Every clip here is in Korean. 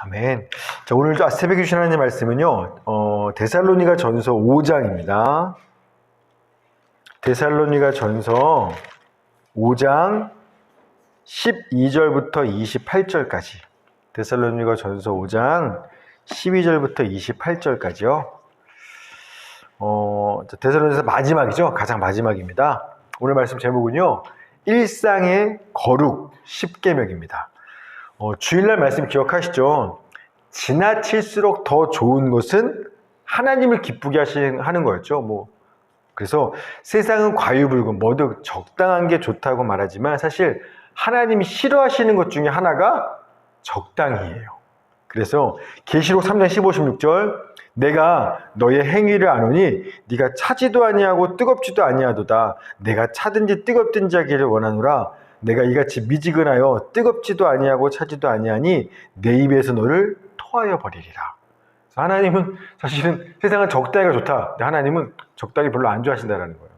아멘. 자, 오늘 새벽에 주신 하나님의 말씀은요, 데살로니가 전서 5장입니다. 데살로니가 전서 5장 12절부터 28절까지. 데살로니가 전서 5장 12절부터 28절까지요. 데살로니가서 마지막이죠. 가장 마지막입니다. 오늘 말씀 제목은요, 일상의 거룩 10계명입니다. 주일날 말씀 기억하시죠? 지나칠수록 더 좋은 것은 하나님을 기쁘게 하는 거였죠. 그래서 세상은 과유불급, 모두 적당한 게 좋다고 말하지만 사실 하나님이 싫어하시는 것 중에 하나가 적당히예요. 그래서 계시록 3장 15, 16절 내가 너의 행위를 아노니 네가 차지도 아니하고 뜨겁지도 아니하도다. 내가 차든지 뜨겁든지 하기를 원하노라. 내가 이같이 미지근하여 뜨겁지도 아니하고 차지도 아니하니 내 입에서 너를 토하여 버리리라. 하나님은 사실은 세상은 적당히가 좋다. 근데 하나님은 적당히 별로 안 좋아하신다는 거예요.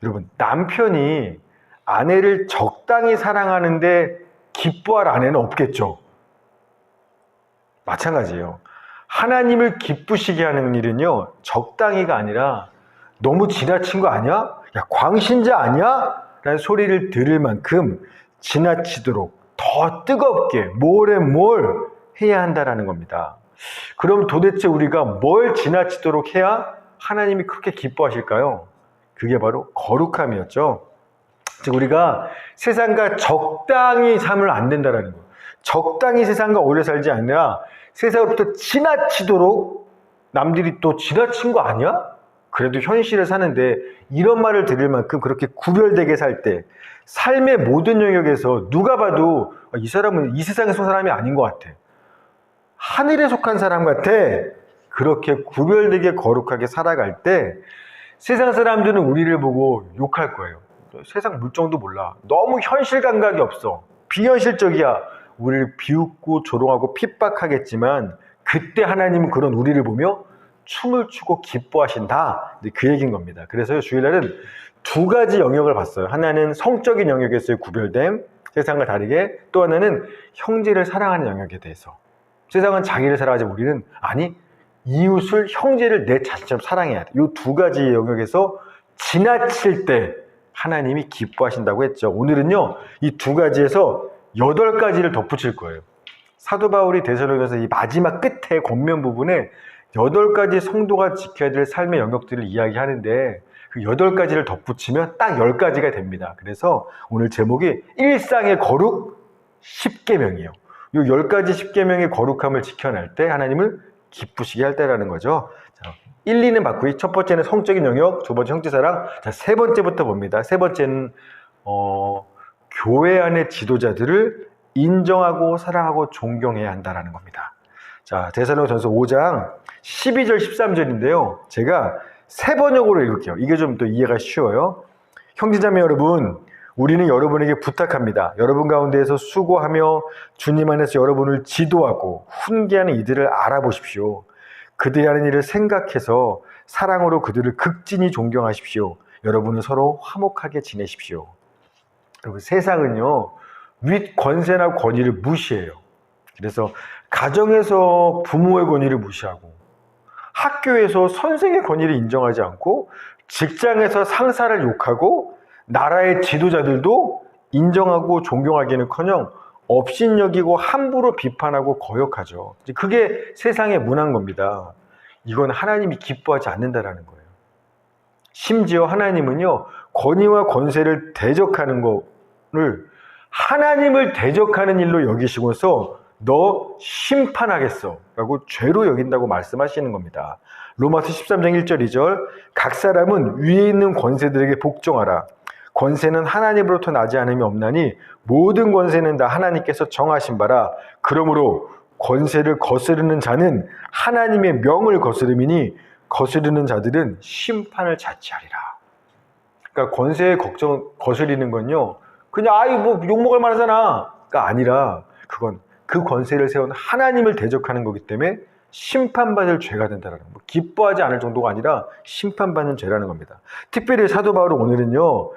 여러분, 남편이 아내를 적당히 사랑하는데 기뻐할 아내는 없겠죠. 마찬가지예요. 하나님을 기쁘시게 하는 일은요, 적당히가 아니라 너무 지나친 거 아니야? 야, 광신자 아니야? 라는 소리를 들을 만큼 지나치도록 더 뜨겁게 뭘 해야 한다라는 겁니다. 그럼 도대체 우리가 뭘 지나치도록 해야 하나님이 그렇게 기뻐하실까요? 그게 바로 거룩함이었죠. 즉 우리가 세상과 적당히 삶을 안 된다라는 거예요. 적당히 세상과 어울려 살지 않느라 세상으로부터 지나치도록 남들이 또 지나친 거 아니야? 그래도 현실을 사는데 이런 말을 들을 만큼 그렇게 구별되게 살 때 삶의 모든 영역에서 누가 봐도 이 사람은 이 세상에서 사람이 아닌 것 같아. 하늘에 속한 사람 같아. 그렇게 구별되게 거룩하게 살아갈 때 세상 사람들은 우리를 보고 욕할 거예요. 세상 물정도 몰라. 너무 현실 감각이 없어. 비현실적이야. 우리를 비웃고 조롱하고 핍박하겠지만 그때 하나님은 그런 우리를 보며 춤을 추고 기뻐하신다. 그 얘기인 겁니다. 그래서 주일날은 두 가지 영역을 봤어요. 하나는 성적인 영역에서의 구별됨, 세상과 다르게. 또 하나는 형제를 사랑하는 영역에 대해서. 세상은 자기를 사랑하지만 우리는 아니, 이웃을, 형제를 내 자신처럼 사랑해야 돼. 이 두 가지 영역에서 지나칠 때 하나님이 기뻐하신다고 했죠. 오늘은요, 이 두 가지에서 8가지를 덧붙일 거예요. 사도 바울이 데살로니가서 이 마지막 끝에 권면 부분에 8가지 성도가 지켜야 될 삶의 영역들을 이야기하는데 그 8가지를 덧붙이면 딱 10가지가 됩니다. 그래서 오늘 제목이 일상의 거룩 10계명이에요. 이 10가지 10계명의 거룩함을 지켜낼 때 하나님을 기쁘시게 할 때라는 거죠. 자, 1, 2는 봤고요. 첫 번째는 성적인 영역, 두 번째 형제사랑. 자, 세 번째부터 봅니다. 세 번째는 교회 안의 지도자들을 인정하고 사랑하고 존경해야 한다라는 겁니다. 자, 데살로니가전서 5장 12절 13절인데요. 제가 세 번역으로 읽을게요. 이게 좀 또 이해가 쉬워요. 형제자매 여러분, 우리는 여러분에게 부탁합니다. 여러분 가운데에서 수고하며 주님 안에서 여러분을 지도하고 훈계하는 이들을 알아보십시오. 그들이 하는 일을 생각해서 사랑으로 그들을 극진히 존경하십시오. 여러분은 서로 화목하게 지내십시오. 여러분, 세상은요, 윗 권세나 권위를 무시해요. 그래서 가정에서 부모의 권위를 무시하고 학교에서 선생의 권위를 인정하지 않고 직장에서 상사를 욕하고 나라의 지도자들도 인정하고 존경하기는커녕 업신여기고 함부로 비판하고 거역하죠. 그게 세상의 문화인 겁니다. 이건 하나님이 기뻐하지 않는다라는 거예요. 심지어 하나님은요, 권위와 권세를 대적하는 거를 하나님을 대적하는 일로 여기시고서 너 심판하겠어 라고 죄로 여긴다고 말씀하시는 겁니다. 로마서 13장 1절 2절 각 사람은 위에 있는 권세들에게 복종하라. 권세는 하나님으로부터 나지 않음이 없나니 모든 권세는 다 하나님께서 정하신 바라. 그러므로 권세를 거스르는 자는 하나님의 명을 거스름이니 거스르는 자들은 심판을 자취하리라. 그러니까 권세에 거스리는 건요, 그냥 욕먹을 만하잖아가 아니라 그건 그 권세를 세운 하나님을 대적하는 거기 때문에 심판받을 죄가 된다는 거예요. 기뻐하지 않을 정도가 아니라 심판받는 죄라는 겁니다. 특별히 사도 바울은 오늘은요,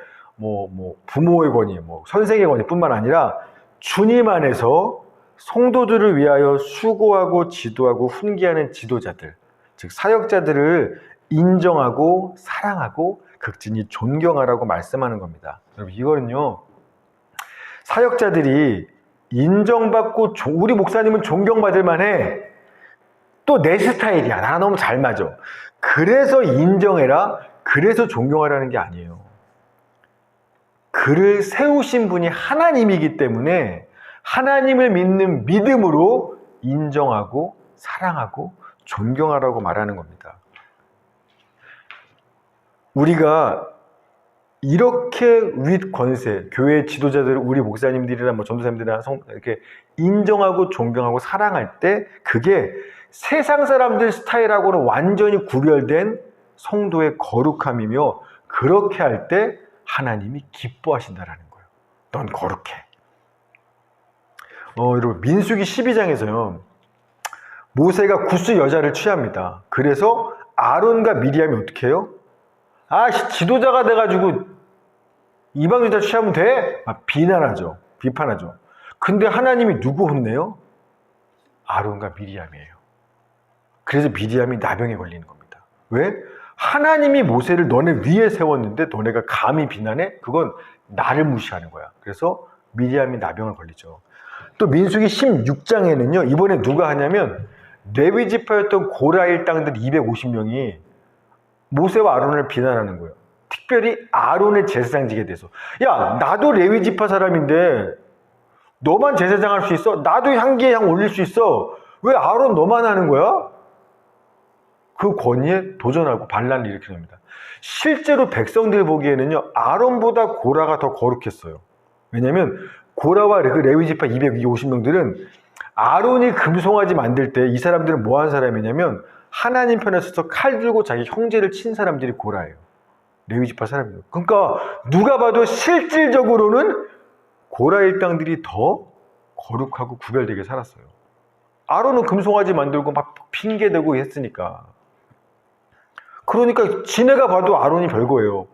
부모의 권위, 선생의 권위뿐만 아니라 주님 안에서 성도들을 위하여 수고하고 지도하고 훈계하는 지도자들, 즉 사역자들을 인정하고 사랑하고 극진히 존경하라고 말씀하는 겁니다. 여러분, 이거는요, 사역자들이 인정받고 우리 목사님은 존경받을 만해. 또 내 스타일이야. 나랑 너무 잘 맞아. 그래서 인정해라. 그래서 존경하라는 게 아니에요. 그를 세우신 분이 하나님이기 때문에 하나님을 믿는 믿음으로 인정하고 사랑하고 존경하라고 말하는 겁니다. 우리가 이렇게 윗 권세, 교회 지도자들, 우리 목사님들이나 전도사님들이나 이렇게 인정하고 존경하고 사랑할 때 그게 세상 사람들 스타일하고는 완전히 구별된 성도의 거룩함이며, 그렇게 할 때 하나님이 기뻐하신다라는 거예요. 넌 거룩해. 여러분, 민수기 12장에서요, 모세가 구스 여자를 취합니다. 그래서 아론과 미리암이 어떻게 해요? 지도자가 돼가지고 이방 여자 취하면 돼? 비난하죠. 비판하죠. 근데 하나님이 누구 혼내요? 아론과 미리암이에요. 그래서 미리암이 나병에 걸리는 겁니다. 왜? 하나님이 모세를 너네 위에 세웠는데 너네가 감히 비난해? 그건 나를 무시하는 거야. 그래서 미리암이 나병을 걸리죠. 또 민수기 16장에는요, 이번에 누가 하냐면 레위 지파였던 고라 일당들 250명이 모세와 아론을 비난하는 거예요. 특별히 아론의 제사장 지게 돼서, 야, 나도 레위 지파 사람인데 너만 제사장 할 수 있어? 나도 향기에 향 올릴 수 있어. 왜 아론 너만 하는 거야? 그 권위에 도전하고 반란을 일으키게 됩니다. 실제로 백성들 보기에는요, 아론보다 고라가 더 거룩했어요. 왜냐하면 고라와 그 레위 지파 250명들은 아론이 금송아지 만들 때 이 사람들은 뭐 한 사람이냐면 하나님 편에 서서 칼 들고 자기 형제를 친 사람들이 고라예요. 레위 지파 사람이에요. 그러니까 누가 봐도 실질적으로는 고라 일당들이 더 거룩하고 구별되게 살았어요. 아론은 금송아지 만들고 막 핑계대고 했으니까. 그러니까 지네가 봐도 아론이 별거예요.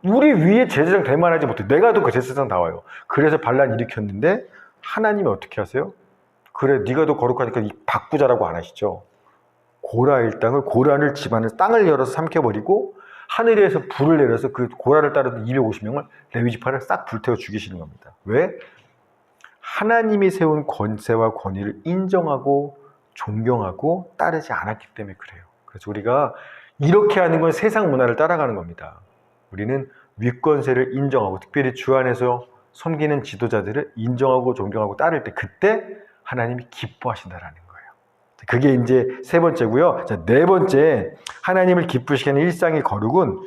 우리 위에 제사장 될 만하지 못해. 내가 더 그 제사장 나와요. 그래서 반란 일으켰는데 하나님이 어떻게 하세요? 그래, 네가 더 거룩하니까 바꾸자라고 안 하시죠. 고라 일당을, 고라를 집안을 땅을 열어서 삼켜버리고 하늘에서 불을 내려서 그 고라를 따르던 250명을 레위 지파를 싹 불태워 죽이시는 겁니다. 왜? 하나님이 세운 권세와 권위를 인정하고 존경하고 따르지 않았기 때문에 그래요. 그래서 우리가 이렇게 하는 건 세상 문화를 따라가는 겁니다. 우리는 윗권세를 인정하고, 특별히 주 안에서 섬기는 지도자들을 인정하고 존경하고 따를 때, 그때 하나님이 기뻐하신다라는 거예요. 그게 이제 세 번째고요. 자, 네 번째, 하나님을 기쁘시게 하는 일상의 거룩은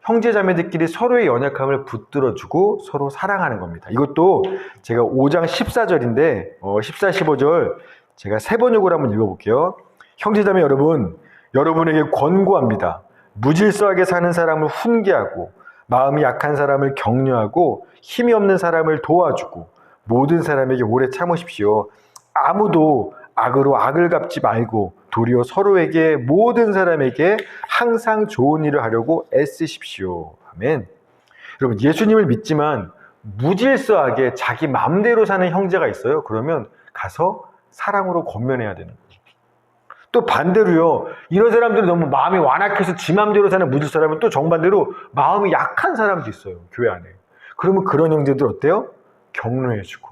형제자매들끼리 서로의 연약함을 붙들어주고 서로 사랑하는 겁니다. 이것도 제가 5장 14절인데 14, 15절 제가 세 번역으로 한번 읽어볼게요. 형제자매 여러분, 여러분에게 권고합니다. 무질서하게 사는 사람을 훈계하고 마음이 약한 사람을 격려하고 힘이 없는 사람을 도와주고 모든 사람에게 오래 참으십시오. 아무도 악으로 악을 갚지 말고 도리어 서로에게, 모든 사람에게 항상 좋은 일을 하려고 애쓰십시오. 아멘. 여러분, 예수님을 믿지만 무질서하게 자기 마음대로 사는 형제가 있어요. 그러면 가서 사랑으로 권면해야 되는 거예요. 또 반대로요, 이런 사람들이 너무 마음이 완악해서 지 마음대로 사는 무질서라면 또 정반대로 마음이 약한 사람도 있어요, 교회 안에. 그러면 그런 형제들 어때요? 격려해주고,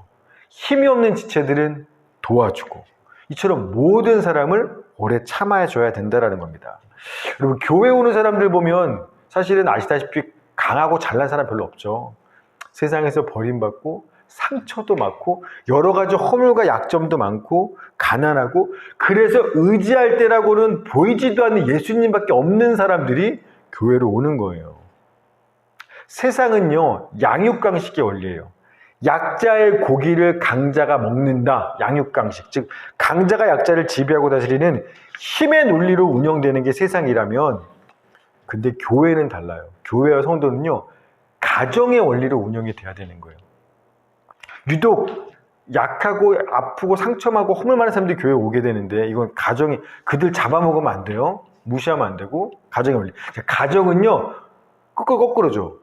힘이 없는 지체들은 도와주고, 이처럼 모든 사람을 오래 참아줘야 된다는 겁니다. 여러분, 교회 오는 사람들 보면 사실은 아시다시피 강하고 잘난 사람 별로 없죠. 세상에서 버림받고 상처도 많고 여러 가지 허물과 약점도 많고 가난하고, 그래서 의지할 때라고는 보이지도 않는 예수님밖에 없는 사람들이 교회로 오는 거예요. 세상은요, 양육강식의 원리예요. 약자의 고기를 강자가 먹는다. 양육강식. 즉 강자가 약자를 지배하고 다스리는 힘의 논리로 운영되는 게 세상이라면, 근데 교회는 달라요. 교회와 성도는요, 가정의 원리로 운영이 돼야 되는 거예요. 유독 약하고 아프고 상처하고 허물 많은 사람들이 교회에 오게 되는데, 이건 가정이, 그들 잡아먹으면 안 돼요. 무시하면 안 되고. 가정의 원리. 가정은요, 거꾸로죠.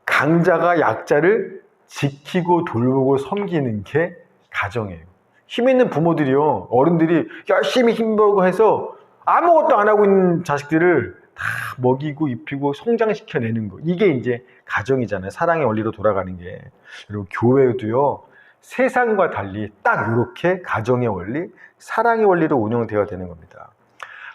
강자가 약자를 지키고 돌보고 섬기는 게 가정이에요. 힘 있는 부모들이요, 어른들이 열심히 힘들고 해서 아무것도 안 하고 있는 자식들을 다 먹이고 입히고 성장시켜내는 거. 이게 이제 가정이잖아요. 사랑의 원리로 돌아가는 게. 그리고 교회도요, 세상과 달리 딱 이렇게 가정의 원리, 사랑의 원리로 운영되어야 되는 겁니다.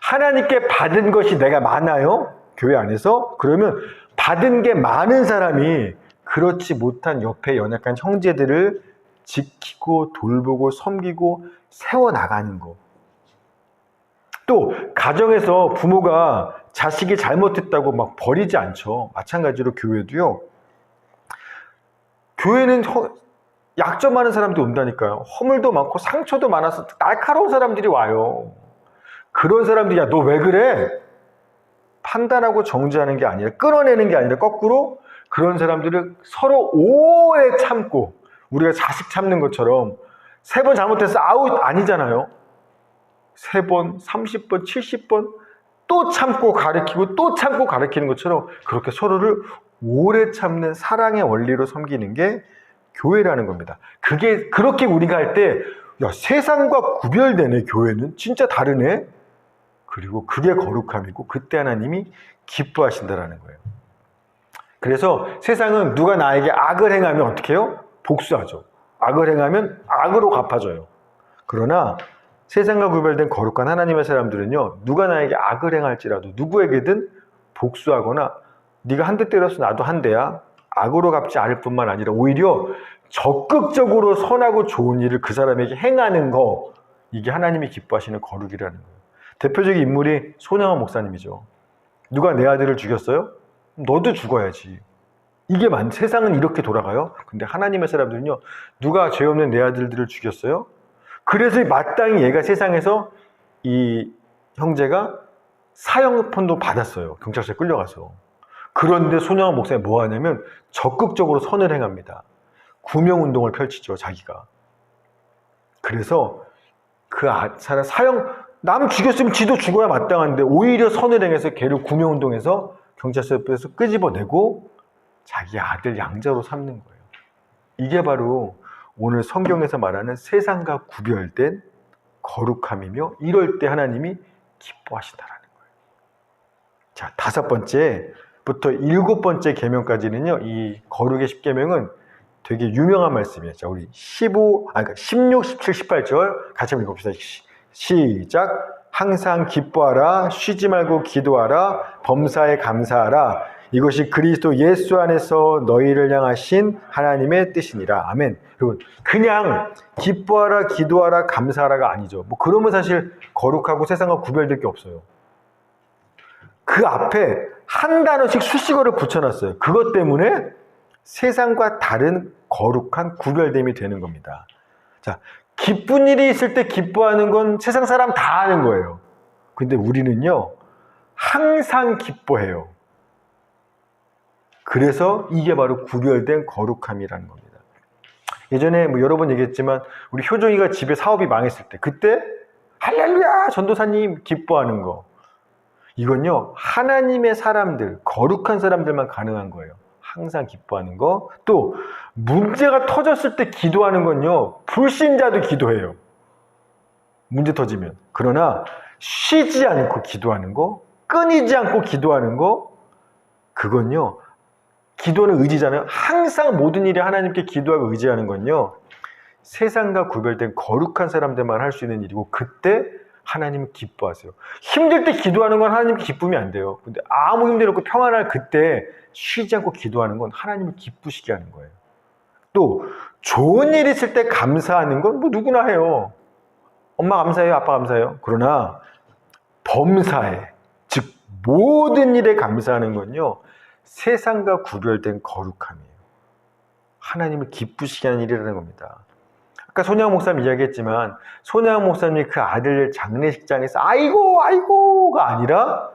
하나님께 받은 것이 내가 많아요? 교회 안에서? 그러면 받은 게 많은 사람이 그렇지 못한 옆에 연약한 형제들을 지키고 돌보고 섬기고 세워나가는 거. 또 가정에서 부모가 자식이 잘못했다고 막 버리지 않죠. 마찬가지로 교회도요. 교회는 약점 많은 사람들이 온다니까요. 허물도 많고 상처도 많아서 날카로운 사람들이 와요. 그런 사람들이 야, 너 왜 그래? 판단하고 정죄하는 게 아니라, 끊어내는 게 아니라 거꾸로 그런 사람들을 서로 오래 참고, 우리가 자식 참는 것처럼 3번 잘못해서 아웃 아니잖아요. 3번, 30번, 70번 또 참고 가르치고 또 참고 가르치는 것처럼 그렇게 서로를 오래 참는 사랑의 원리로 섬기는 게 교회라는 겁니다. 그게 그렇게 우리가 할 때 야, 세상과 구별되네. 교회는 진짜 다르네. 그리고 그게 거룩함이고 그때 하나님이 기뻐하신다라는 거예요. 그래서 세상은 누가 나에게 악을 행하면 어떻게 해요? 복수하죠. 악을 행하면 악으로 갚아줘요. 그러나 세상과 구별된 거룩한 하나님의 사람들은요, 누가 나에게 악을 행할지라도 누구에게든 복수하거나 네가 한 대 때려서 나도 한 대야, 악으로 갚지 않을 뿐만 아니라 오히려 적극적으로 선하고 좋은 일을 그 사람에게 행하는 거, 이게 하나님이 기뻐하시는 거룩이라는 거예요. 대표적인 인물이 손양원 목사님이죠. 누가 내 아들을 죽였어요? 너도 죽어야지. 이게 세상은 이렇게 돌아가요. 근데 하나님의 사람들은요, 누가 죄 없는 내 아들들을 죽였어요? 그래서 마땅히 얘가 세상에서 이 형제가 사형판도 받았어요. 경찰서에 끌려가서. 그런데 손양원 목사님이 뭐 하냐면 적극적으로 선을 행합니다. 구명운동을 펼치죠, 자기가. 그래서 그 사람 남 죽였으면 지도 죽어야 마땅한데 오히려 선을 행해서 걔를 구명운동해서 경찰서에서 끄집어내고 자기 아들 양자로 삼는 거예요. 이게 바로 오늘 성경에서 말하는 세상과 구별된 거룩함이며, 이럴 때 하나님이 기뻐하신다라는 거예요. 자, 5번째부터 7번째 계명까지는요, 이 거룩의 10계명은 되게 유명한 말씀이에요. 자, 우리 16, 17, 18절 같이 한번 읽어봅시다. 시작. 항상 기뻐하라, 쉬지 말고 기도하라, 범사에 감사하라. 이것이 그리스도 예수 안에서 너희를 향하신 하나님의 뜻이니라. 아멘. 여러분, 그냥 기뻐하라, 기도하라, 감사하라가 아니죠. 뭐 그러면 사실 거룩하고 세상과 구별될 게 없어요. 그 앞에 한 단어씩 수식어를 붙여놨어요. 그것 때문에 세상과 다른 거룩한 구별됨이 되는 겁니다. 자, 기쁜 일이 있을 때 기뻐하는 건 세상 사람 다 아는 거예요. 근데 우리는요, 항상 기뻐해요. 그래서 이게 바로 구별된 거룩함이라는 겁니다. 예전에 뭐 여러 번 얘기했지만 우리 효정이가 집에 사업이 망했을 때 그때 할렐루야 전도사님 기뻐하는 거, 이건요 하나님의 사람들, 거룩한 사람들만 가능한 거예요. 항상 기뻐하는 거. 또 문제가 터졌을 때 기도하는 건요 불신자도 기도해요. 문제 터지면. 그러나 쉬지 않고 기도하는 거, 끊이지 않고 기도하는 거, 그건요, 기도는 의지잖아요. 항상 모든 일에 하나님께 기도하고 의지하는 건요, 세상과 구별된 거룩한 사람들만 할 수 있는 일이고, 그때 하나님은 기뻐하세요. 힘들 때 기도하는 건 하나님 기쁨이 안 돼요. 근데 아무 힘들 없고 평안할 그때 쉬지 않고 기도하는 건 하나님을 기쁘시게 하는 거예요. 또 좋은 일 있을 때 감사하는 건 뭐 누구나 해요. 엄마 감사해요, 아빠 감사해요. 그러나 범사에, 즉 모든 일에 감사하는 건요 세상과 구별된 거룩함이에요. 하나님을 기쁘시게 하는 일이라는 겁니다. 아까 손양원 목사님 이야기했지만 손양원 목사님이 그 아들 장례식장에서 아이고가 아니라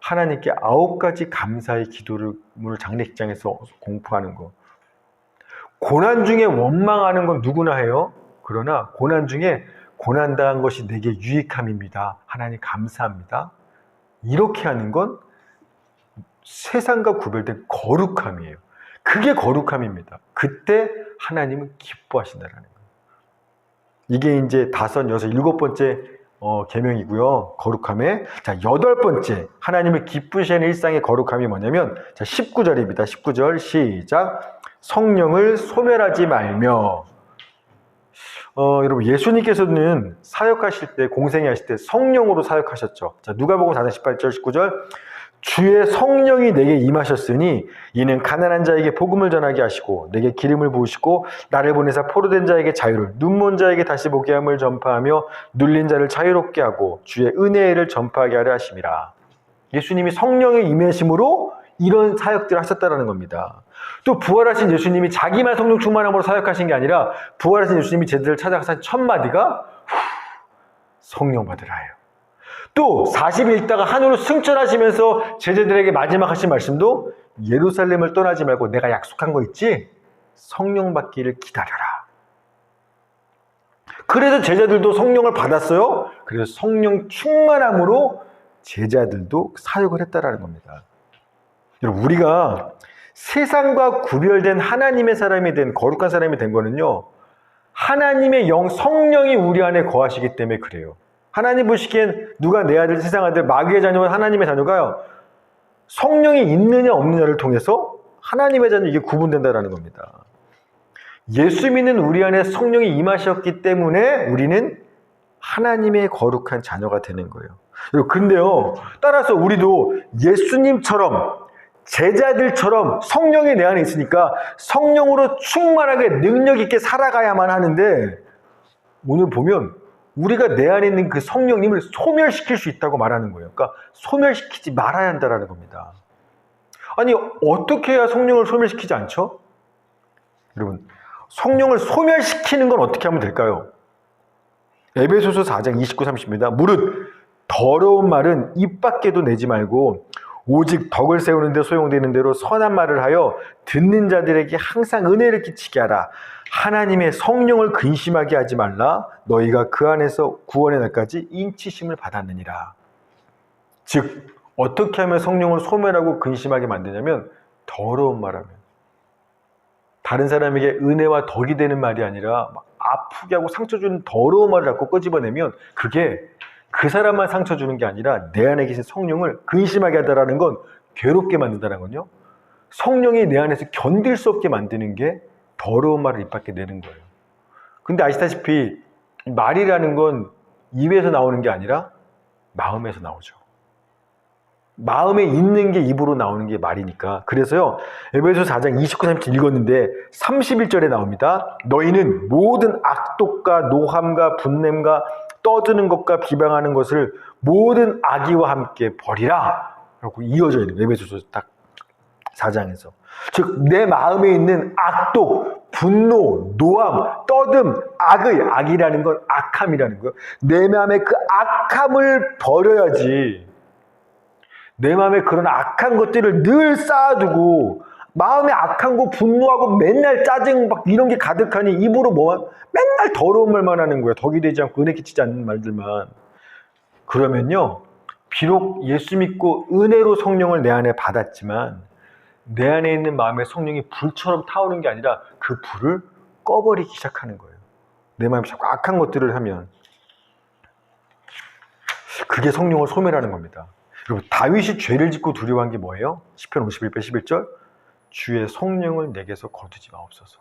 하나님께 9가지 감사의 기도를 장례식장에서 공포하는 거. 고난 중에 원망하는 건 누구나 해요. 그러나 고난 중에 고난당한 것이 내게 유익함입니다. 하나님 감사합니다. 이렇게 하는 건 세상과 구별된 거룩함이에요. 그게 거룩함입니다. 그때 하나님은 기뻐하신다는 거예요. 이게 이제 5, 6, 7번째 계명이고요. 거룩함에. 자, 8번째 하나님을 기쁘시게 하는 일상의 거룩함이 뭐냐면, 자, 19절입니다. 19절 시작. 성령을 소멸하지 말며. 여러분, 예수님께서는 사역하실 때, 공생애 하실 때 성령으로 사역하셨죠. 자, 누가복음 4장 18절 19절. 주의 성령이 내게 임하셨으니 이는 가난한 자에게 복음을 전하게 하시고 내게 기름을 부으시고 나를 보내사 포로된 자에게 자유를, 눈먼 자에게 다시 보게 함을 전파하며 눌린 자를 자유롭게 하고 주의 은혜를 전파하게 하려 하심이라. 예수님이 성령의 임하심으로 이런 사역들을 하셨다는 겁니다. 또 부활하신 예수님이 자기만 성령 충만함으로 사역하신 게 아니라 부활하신 예수님이 제자들을 찾아가서 첫 마디가 성령 받으라예요. 또 40일 있다가 하늘로 승천하시면서 제자들에게 마지막 하신 말씀도 예루살렘을 떠나지 말고 내가 약속한 거 있지? 성령 받기를 기다려라. 그래서 제자들도 성령을 받았어요. 그래서 성령 충만함으로 제자들도 사역을 했다라는 겁니다. 여러분, 우리가 세상과 구별된 하나님의 사람이 된, 거룩한 사람이 된 거는요, 하나님의 영 성령이 우리 안에 거하시기 때문에 그래요. 하나님 보시기엔 누가 내 아들, 세상 아들, 마귀의 자녀와 하나님의 자녀가요, 성령이 있느냐 없느냐를 통해서 하나님의 자녀, 이게 구분된다라는 겁니다. 예수 믿는 우리 안에 성령이 임하셨기 때문에 우리는 하나님의 거룩한 자녀가 되는 거예요. 근데요, 따라서 우리도 예수님처럼, 제자들처럼 성령이 내 안에 있으니까 성령으로 충만하게 능력 있게 살아가야만 하는데, 오늘 보면 우리가 내 안에 있는 그 성령님을 소멸시킬 수 있다고 말하는 거예요. 그러니까 소멸시키지 말아야 한다는 겁니다. 아니, 어떻게 해야 성령을 소멸시키지 않죠? 여러분, 성령을 소멸시키는 건 어떻게 하면 될까요? 에베소서 4장 29, 30입니다. 무릇 더러운 말은 입 밖에도 내지 말고 오직 덕을 세우는 데 소용되는 대로 선한 말을 하여 듣는 자들에게 항상 은혜를 끼치게 하라. 하나님의 성령을 근심하게 하지 말라. 너희가 그 안에서 구원의 날까지 인치심을 받았느니라. 즉, 어떻게 하면 성령을 소멸하고 근심하게 만드냐면, 더러운 말하면, 다른 사람에게 은혜와 덕이 되는 말이 아니라 막 아프게 하고 상처 주는 더러운 말을 자꾸 끄집어내면, 그게 그 사람만 상처 주는 게 아니라 내 안에 계신 성령을 근심하게 하다라는 건 괴롭게 만든다는 건요, 성령이 내 안에서 견딜 수 없게 만드는 게 더러운 말을 입 밖에 내는 거예요. 근데 아시다시피 말이라는 건 입에서 나오는 게 아니라 마음에서 나오죠. 마음에 있는 게 입으로 나오는 게 말이니까. 그래서요, 에베소서 4장 29, 30 읽었는데 31절에 나옵니다. 너희는 모든 악독과 노함과 분냄과 떠드는 것과 비방하는 것을 모든 악의와 함께 버리라 라고 이어져야 돼요. 에베소서 딱 4장에서. 즉, 내 마음에 있는 악독, 분노, 노함, 떠듬, 악이라는 건 악함이라는 거예요. 내 마음에 그 악함을 버려야지. 내 마음에 그런 악한 것들을 늘 쌓아두고 마음에 악한 거, 분노하고 맨날 짜증 막 이런 게 가득하니 입으로 맨날 더러운 말만 하는 거야. 덕이 되지 않고 은혜 끼치지 않는 말들만. 그러면요, 비록 예수 믿고 은혜로 성령을 내 안에 받았지만 내 안에 있는 마음의 성령이 불처럼 타오르는 게 아니라 그 불을 꺼버리기 시작하는 거예요. 내 마음에 자꾸 악한 것들을 하면. 그게 성령을 소멸하는 겁니다. 여러분, 다윗이 죄를 짓고 두려워한 게 뭐예요? 시편 51편 11절. 주의 성령을 내게서 거두지 마옵소서.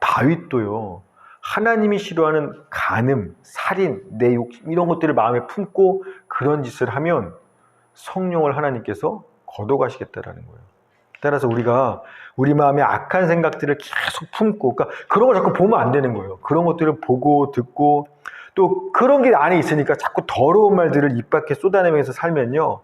다윗도요, 하나님이 싫어하는 간음, 살인, 내 욕심 이런 것들을 마음에 품고 그런 짓을 하면 성령을 하나님께서 걷어가시겠다라는 거예요. 따라서 우리가 우리 마음에 악한 생각들을 계속 품고, 그러니까 그런 걸 자꾸 보면 안 되는 거예요. 그런 것들을 보고 듣고 또 그런 게 안에 있으니까 자꾸 더러운 말들을 입 밖에 쏟아내면서 살면요,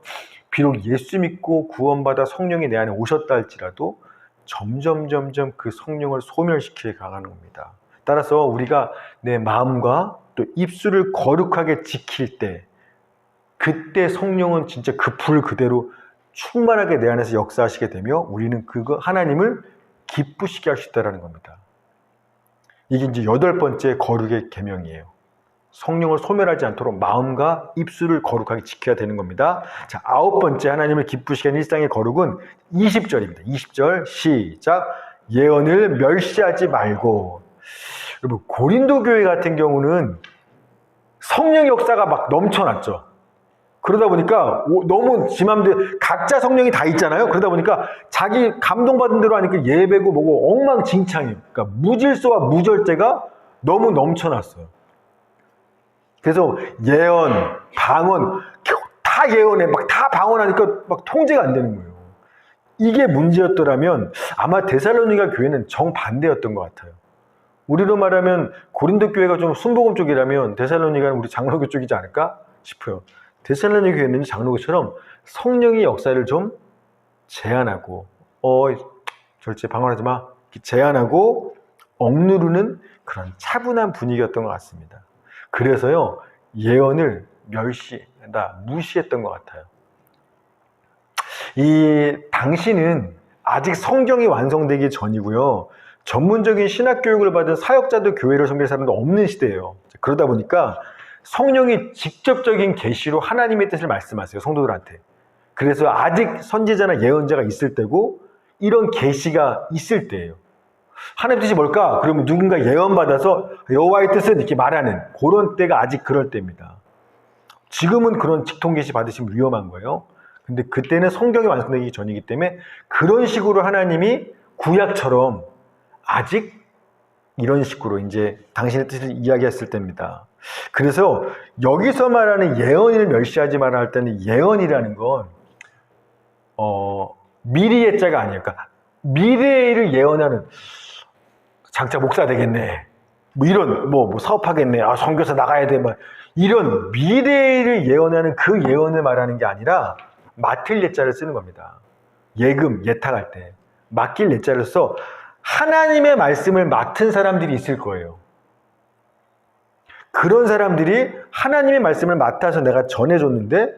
비록 예수 믿고 구원받아 성령이 내 안에 오셨다 할지라도 점점 그 성령을 소멸시키게 가는 겁니다. 따라서 우리가 내 마음과 또 입술을 거룩하게 지킬 때, 그때 성령은 진짜 그 불 그대로 충만하게 내 안에서 역사하시게 되며 우리는 그거 하나님을 기쁘시게 할 수 있다는 겁니다. 이게 이제 8번째 거룩의 계명이에요. 성령을 소멸하지 않도록 마음과 입술을 거룩하게 지켜야 되는 겁니다. 자, 9번째 하나님을 기쁘시게 하는 일상의 거룩은 20절입니다. 20절 시작. 예언을 멸시하지 말고. 여러분, 고린도 교회 같은 경우는 성령 역사가 막 넘쳐났죠. 그러다 보니까 너무 지 맘대로 각자 성령이 다 있잖아요. 그러다 보니까 자기 감동받은 대로 하니까 예배고 뭐고 엉망진창이에요. 그러니까 무질서와 무절제가 너무 넘쳐났어요. 그래서 예언, 방언 다 예언해, 막 다 방언하니까 막 통제가 안 되는 거예요. 이게 문제였더라면 아마 데살로니가 교회는 정반대였던 것 같아요. 우리로 말하면 고린도 교회가 좀 순복음 쪽이라면 데살로니가는 우리 장로교 쪽이지 않을까 싶어요. 데살로니가 교회는 장로교처럼 성령의 역사를 좀 제한하고 절제 방언하지 마 제한하고 억누르는 그런 차분한 분위기였던 것 같습니다. 그래서요 예언을 멸시한다, 무시했던 것 같아요. 이 당시는 아직 성경이 완성되기 전이고요. 전문적인 신학 교육을 받은 사역자도 교회를 섬길 사람도 없는 시대예요. 그러다 보니까 성령이 직접적인 계시로 하나님의 뜻을 말씀하세요, 성도들한테. 그래서 아직 선지자나 예언자가 있을 때고 이런 계시가 있을 때예요. 하나님 뜻이 뭘까? 그러면 누군가 예언받아서 여호와의 뜻은 이렇게 말하는 그런 때가 아직 그럴 때입니다. 지금은 그런 직통 계시 받으시면 위험한 거예요. 근데 그때는 성경이 완성되기 전이기 때문에 그런 식으로 하나님이 구약처럼 아직 이런 식으로 이제 당신의 뜻을 이야기했을 때입니다. 그래서 여기서 말하는 예언을 멸시하지 말아 할 때는 예언이라는 건 미래의 자가 아니에요. 그러니까 미래를 예언하는 장차 목사 되겠네. 뭐 이런 뭐 사업하겠네. 선교사 나가야 돼. 막 이런 미래를 예언하는 그 예언을 말하는 게 아니라 맡을 예자를 쓰는 겁니다. 예금, 예탁할 때 맡길 예자를 써 하나님의 말씀을 맡은 사람들이 있을 거예요. 그런 사람들이 하나님의 말씀을 맡아서 내가 전해줬는데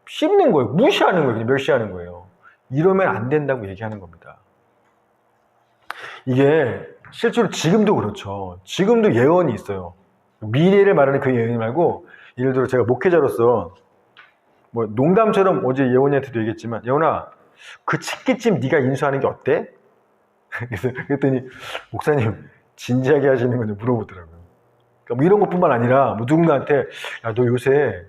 씹는 거예요. 무시하는 거예요. 멸시하는 거예요. 이러면 안 된다고 얘기하는 겁니다. 이게 실제로 지금도 그렇죠. 지금도 예언이 있어요. 미래를 말하는 그 예언이 말고 예를 들어 제가 목회자로서 뭐 농담처럼 어제 예원이한테도 얘기했지만 예원아 그 치킨집 네가 인수하는 게 어때? 그랬더니 목사님 진지하게 하시는 건지 물어보더라고요. 그러니까 뭐 이런 것뿐만 아니라 뭐 누군가한테 야 너 요새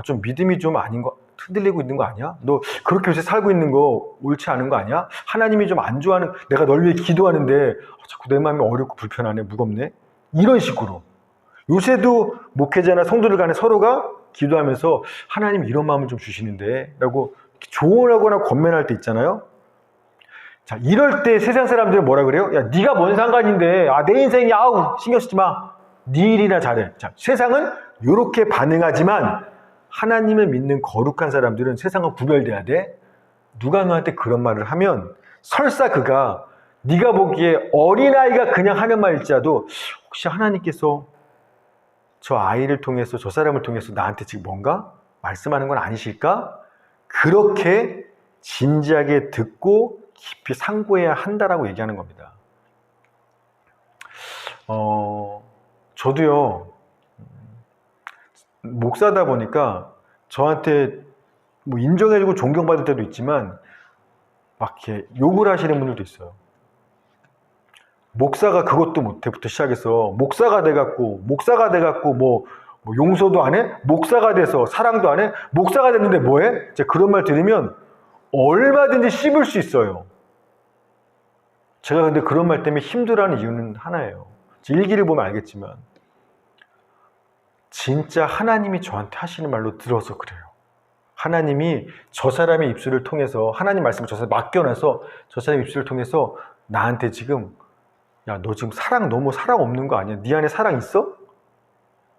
좀 믿음이 좀 아닌 거 흔들리고 있는 거 아니야? 너 그렇게 요새 살고 있는 거 옳지 않은 거 아니야? 하나님이 좀 안 좋아하는 내가 널 위해 기도하는데 자꾸 내 마음이 어렵고 불편하네 무겁네 이런 식으로 요새도 목회자나 성도들 간에 서로가 기도하면서 하나님 이런 마음을 좀 주시는데 라고 조언하거나 권면할 때 있잖아요. 자, 이럴 때 세상 사람들은 뭐라 그래요? 야, 네가 뭔 상관인데 내 인생이 신경 쓰지 마. 네 일이나 잘해. 자, 세상은 이렇게 반응하지만 하나님을 믿는 거룩한 사람들은 세상은 구별돼야 돼. 누가 너한테 그런 말을 하면 설사 그가 네가 보기에 어린아이가 그냥 하는 말일지라도 혹시 하나님께서 저 아이를 통해서 저 사람을 통해서 나한테 지금 뭔가 말씀하는 건 아니실까? 그렇게 진지하게 듣고 깊이 상고해야 한다라고 얘기하는 겁니다. 저도요 목사다 보니까 저한테 뭐 인정해주고 존경받을 때도 있지만 막 이렇게 욕을 하시는 분들도 있어요. 목사가 그것도 못해부터 시작해서 목사가 돼갖고 뭐 용서도 안 해? 목사가 돼서 사랑도 안 해? 목사가 됐는데 뭐해? 이제 그런 말 들으면 얼마든지 씹을 수 있어요. 제가 근데 그런 말 때문에 힘들어하는 이유는 하나예요. 일기를 보면 알겠지만 진짜 하나님이 저한테 하시는 말로 들어서 그래요. 하나님이 저 사람의 입술을 통해서 하나님 말씀을 저 사람에 맡겨놔서 저 사람의 입술을 통해서 나한테 지금 야, 너 지금 너무 사랑 없는 거 아니야? 네 안에 사랑 있어?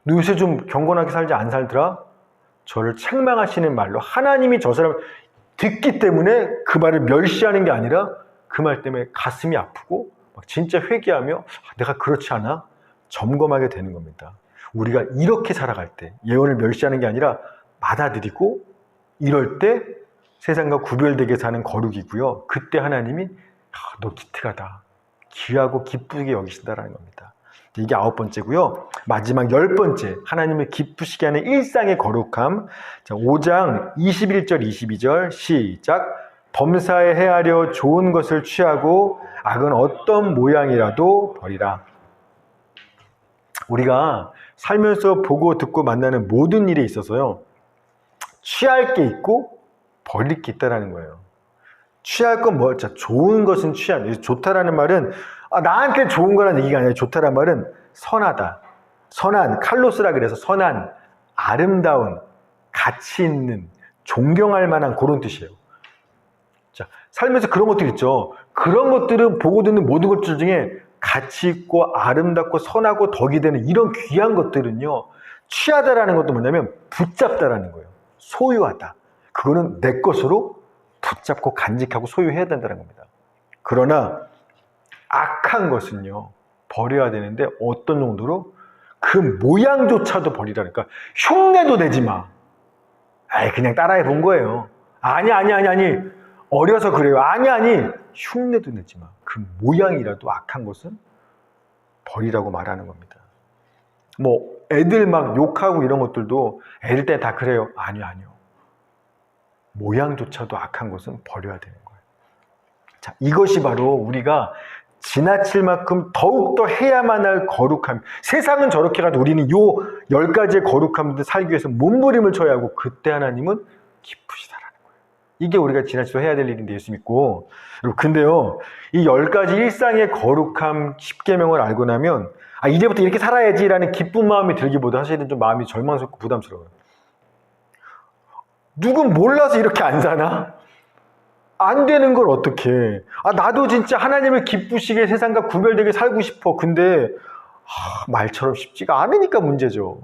너 요새 좀 경건하게 살지 안 살더라? 저를 책망하시는 말로 하나님이 저 사람을 듣기 때문에 그 말을 멸시하는 게 아니라 그 말 때문에 가슴이 아프고 막 진짜 회개하며 내가 그렇지 않아? 점검하게 되는 겁니다. 우리가 이렇게 살아갈 때 예언을 멸시하는 게 아니라 받아들이고 이럴 때 세상과 구별되게 사는 거룩이고요. 그때 하나님이 너 기특하다. 귀하고 기쁘게 여기신다라는 겁니다. 이게 9번째고요. 마지막 10번째 하나님을 기쁘시게 하는 일상의 거룩함. 자, 5장 21절 22절 시작. 범사에 헤아려 좋은 것을 취하고 악은 어떤 모양이라도 버리라. 우리가 살면서 보고 듣고 만나는 모든 일에 있어서요, 취할 게 있고 버릴 게 있다라는 거예요. 취할 건 뭐, 자, 좋은 것은 좋다라는 말은, 나한테 좋은 거라는 얘기가 아니라 좋다라는 말은 선하다. 선한, 칼로스라 그래서 선한, 아름다운, 가치 있는, 존경할 만한 그런 뜻이에요. 자, 살면서 그런 것들 있죠. 그런 것들은 보고 듣는 모든 것들 중에 가치 있고 아름답고 선하고 덕이 되는 이런 귀한 것들은요, 취하다라는 것도 뭐냐면 붙잡다라는 거예요. 소유하다. 그거는 내 것으로 붙잡고 간직하고 소유해야 된다는 겁니다. 그러나 악한 것은요, 버려야 되는데 어떤 정도로? 그 모양조차도 버리라니까. 흉내도 내지 마. 그냥 따라해 본 거예요. 아니. 어려서 그래요. 아니. 흉내도 내지 마. 그 모양이라도 악한 것은 버리라고 말하는 겁니다. 뭐 애들 막 욕하고 이런 것들도 애들 때 다 그래요. 아니요. 모양조차도 악한 것은 버려야 되는 거예요. 자, 이것이 바로 우리가 지나칠 만큼 더욱더 해야만 할 거룩함. 세상은 저렇게 가도 우리는 요 10가지의 거룩함들 살기 위해서 몸부림을 쳐야 하고, 그때 하나님은 기쁘시다라는 거예요. 이게 우리가 지나치도록 해야 될 일인데 예수 믿고. 근데요, 이 10가지 일상의 거룩함 10계명을 알고 나면 이제부터 이렇게 살아야지라는 기쁜 마음이 들기보다 사실은 좀 마음이 절망스럽고 부담스러워요. 누군 몰라서 이렇게 안 사나? 안 되는 걸 어떡해. 나도 진짜 하나님을 기쁘시게 세상과 구별되게 살고 싶어. 근데 말처럼 쉽지가 않으니까 문제죠.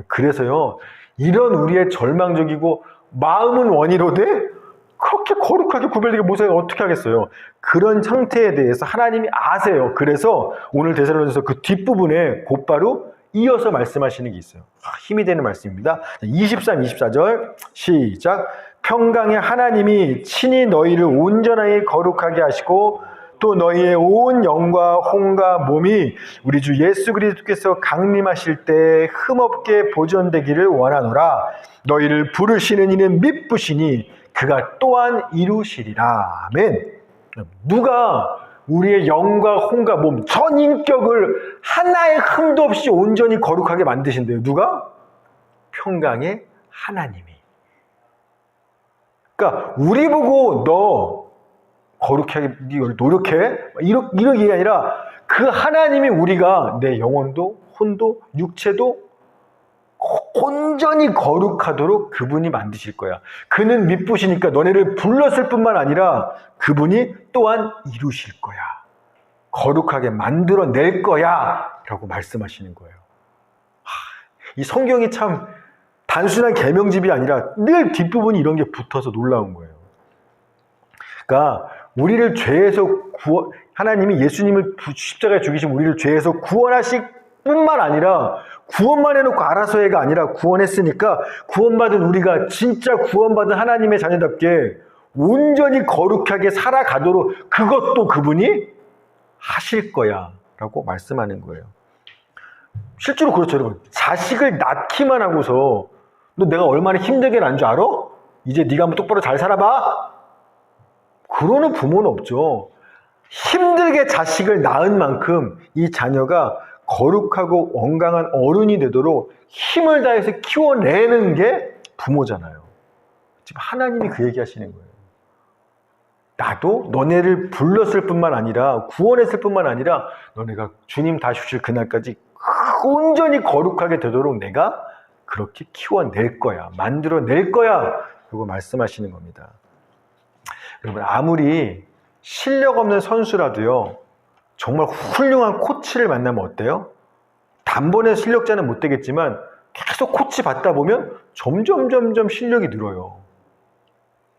그래서요, 이런 우리의 절망적이고 마음은 원이로되 그렇게 거룩하게 구별되게 모세가 어떻게 하겠어요? 그런 상태에 대해서 하나님이 아세요. 그래서 오늘 데살로니가서 그 뒷부분에 곧바로 이어서 말씀하시는 게 있어요. 힘이 되는 말씀입니다. 23, 24절 시작. 평강의 하나님이 친히 너희를 온전하게 거룩하게 하시고 또 너희의 온 영과 혼과 몸이 우리 주 예수 그리스도께서 강림하실 때 흠없게 보존되기를 원하노라. 너희를 부르시는 이는 미쁘시니 그가 또한 이루시리라. 아멘. 누가 우리의 영과 혼과 몸, 전 인격을 하나의 흠도 없이 온전히 거룩하게 만드신대요. 누가? 평강의 하나님이. 그러니까 우리 보고 너 거룩하게 노력해? 이런 게 아니라 그 하나님이 우리가 내 영혼도 혼도 육체도 온전히 거룩하도록 그분이 만드실 거야. 그는 미쁘시니까 너네를 불렀을 뿐만 아니라 그분이 또한 이루실 거야. 거룩하게 만들어낼 거야 라고 말씀하시는 거예요. 이 성경이 참 단순한 계명집이 아니라 늘 뒷부분이 이런 게 붙어서 놀라운 거예요. 그러니까 우리를 죄에서 하나님이 예수님을 십자가에 죽이신 우리를 죄에서 구원하실 뿐만 아니라 구원만 해놓고 알아서 해가 아니라 구원했으니까 구원받은 우리가 진짜 구원받은 하나님의 자녀답게 온전히 거룩하게 살아가도록 그것도 그분이 하실 거야 라고 말씀하는 거예요. 실제로 그렇죠, 여러분. 자식을 낳기만 하고서 너 내가 얼마나 힘들게 난 줄 알아? 이제 네가 한번 똑바로 잘 살아봐? 그러는 부모는 없죠. 힘들게 자식을 낳은 만큼 이 자녀가 거룩하고 건강한 어른이 되도록 힘을 다해서 키워내는 게 부모잖아요. 지금 하나님이 그 얘기 하시는 거예요. 나도 너네를 불렀을 뿐만 아니라 구원했을 뿐만 아니라 너네가 주님 다시 오실 그날까지 온전히 거룩하게 되도록 내가 그렇게 키워낼 거야. 만들어낼 거야. 라고 말씀하시는 겁니다. 여러분, 아무리 실력 없는 선수라도요, 정말 훌륭한 코치를 만나면 어때요? 단번에 실력자는 못 되겠지만 계속 코치 받다 보면 점점 실력이 늘어요.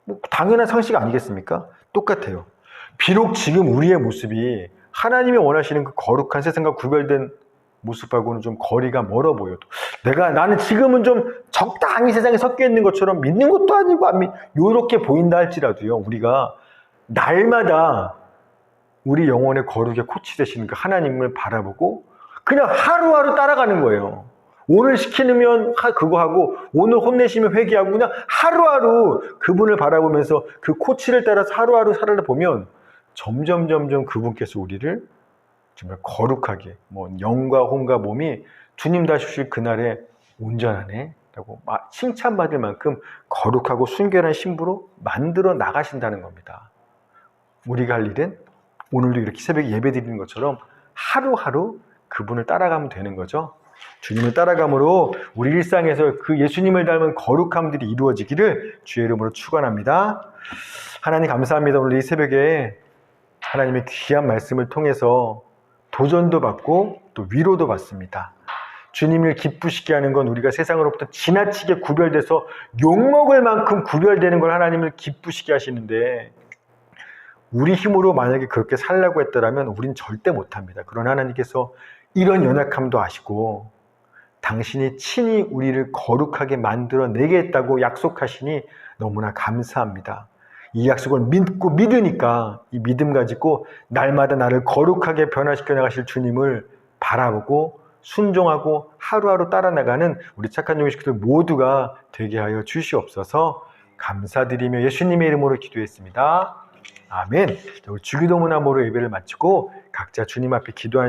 뭐 당연한 상식 아니겠습니까? 똑같아요. 비록 지금 우리의 모습이 하나님이 원하시는 그 거룩한 세상과 구별된 모습하고는 좀 거리가 멀어 보여도 나는 지금은 좀 적당히 세상에 섞여 있는 것처럼 믿는 것도 아니고 이렇게 보인다 할지라도요, 우리가 날마다 우리 영혼의 거룩의 코치 되시는 그 하나님을 바라보고 그냥 하루하루 따라가는 거예요. 오늘 시키면 그거 하고 오늘 혼내시면 회개하고 그냥 하루하루 그분을 바라보면서 그 코치를 따라서 하루하루 살아보면 점점 그분께서 우리를 정말 거룩하게 영과 혼과 몸이 주님 다시실 그날에 온전하네 라고 칭찬받을 만큼 거룩하고 순결한 신부로 만들어 나가신다는 겁니다. 우리가 할 일은 오늘도 이렇게 새벽에 예배 드리는 것처럼 하루하루 그분을 따라가면 되는 거죠. 주님을 따라감으로 우리 일상에서 그 예수님을 닮은 거룩함들이 이루어지기를 주의 이름으로 축원합니다. 하나님 감사합니다. 오늘 이 새벽에 하나님의 귀한 말씀을 통해서 도전도 받고 또 위로도 받습니다. 주님을 기쁘시게 하는 건 우리가 세상으로부터 지나치게 구별돼서 욕먹을 만큼 구별되는 걸 하나님을 기쁘시게 하시는데, 우리 힘으로 만약에 그렇게 살려고 했더라면 우린 절대 못합니다. 그러나 하나님께서 이런 연약함도 아시고 당신이 친히 우리를 거룩하게 만들어내겠다고 약속하시니 너무나 감사합니다. 이 약속을 믿고 믿으니까 이 믿음 가지고 날마다 나를 거룩하게 변화시켜 나가실 주님을 바라보고 순종하고 하루하루 따라 나가는 우리 착한 용의 식구들 모두가 되게 하여 주시옵소서. 감사드리며 예수님의 이름으로 기도했습니다. 아멘. 우리 주기도문함으로 예배를 마치고 각자 주님 앞에 기도하는